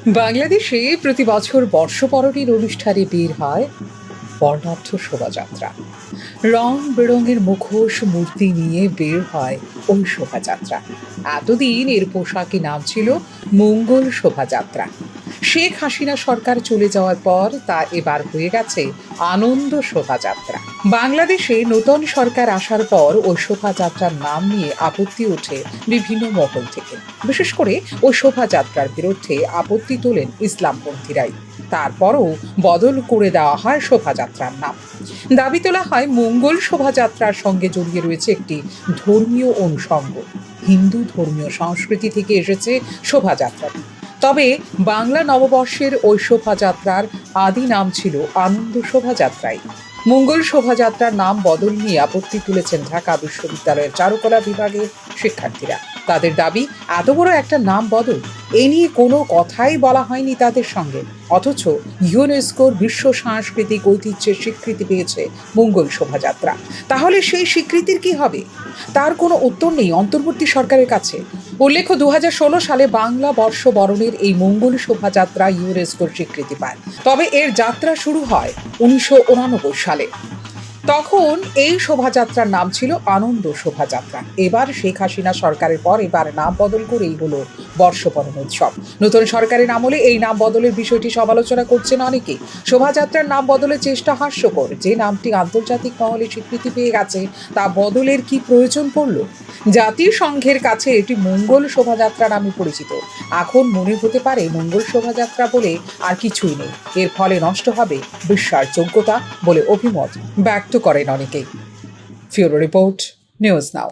বাংলাদেশে প্রতি বছর বর্ষবরণের অনুষ্ঠানে বের হয় বর্ণাঢ্য শোভাযাত্রা। রং বেরঙের মুখোশ মূর্তি নিয়ে বের হয় ওই শোভাযাত্রা। এতদিন এর পোশাকি নাম ছিল মঙ্গল শোভাযাত্রা। শেখ হাসিনা সরকার চলে যাওয়ার পর তা এবার হয়ে গেছে আনন্দ শোভাযাত্রা। বাংলাদেশে নতুন সরকার আসার পর ওই শোভাযাত্রার নাম নিয়ে আপত্তি ওঠে বিভিন্ন মহল থেকে। বিশেষ করে ওই শোভাযাত্রার বিরুদ্ধে আপত্তি তোলেন ইসলামপন্থীরাই। তারপরও বদল করে দেওয়া হয় শোভাযাত্রার নাম। দাবি তোলা হয় মঙ্গল শোভাযাত্রার সঙ্গে জড়িয়ে রয়েছে একটি ধর্মীয় অনুষঙ্গ। হিন্দু ধর্মীয় সংস্কৃতি থেকে এসেছে শোভাযাত্রাটি। তবে বাংলা নববর্ষের ওই শোভাযাত্রার আদি নাম ছিল আনন্দ শোভাযাত্রাই। মঙ্গল শোভাযাত্রার নাম বদল নিয়ে আপত্তি তুলেছেন ঢাকা বিশ্ববিদ্যালয়ের চারুকলা বিভাগের শিক্ষার্থীরা। তাদের দাবি, এত বড় একটা নাম বদল, এ নিয়ে কোনো কথাই বলা হয়নি তাদের সঙ্গে, অথচ ইউনেস্কোর বিশ্ব সাংস্কৃতিক ঐতিহ্যের স্বীকৃতি পেয়েছে মঙ্গল শোভাযাত্রা। তাহলে সেই স্বীকৃতির কি হবে? তার কোনো উত্তর নেই অন্তর্বর্তী সরকারের কাছে। উল্লেখ্য, 2016 সালে বাংলা বর্ষবরণের এই মঙ্গল শোভাযাত্রা ইউনেস্কোর স্বীকৃতি পায়। তবে এর যাত্রা শুরু হয় 1989 সালে। তখন এই শোভাযাত্রার নাম ছিল আনন্দ শোভাযাত্রা। এবার শেখ হাসিনা সরকারের পর এবার নাম বদল করেই হলো বর্ষবরণ উৎসব। নতুন সরকারের আমলে এই নাম বদলের বিষয়টি সমালোচনা করছেন অনেকে। শোভাযাত্রার নাম বদলের চেষ্টা হাস্যকর। যে নামটি আন্তর্জাতিক মহলে স্বীকৃতি পেয়ে গেছে তা বদলের কি প্রয়োজন পড়ল? জাতিসংঘের কাছে এটি মঙ্গল শোভাযাত্রা নামে পরিচিত। এখন মনে হতে পারে মঙ্গল শোভাযাত্রা বলে আর কিছুই নেই, এর ফলে নষ্ট হবে বিশ্বাসযোগ্যতা বলে অভিমত ব্যক্ত করেন অনেকেই। ফিউরো রিপোর্ট, নিউজ নাও।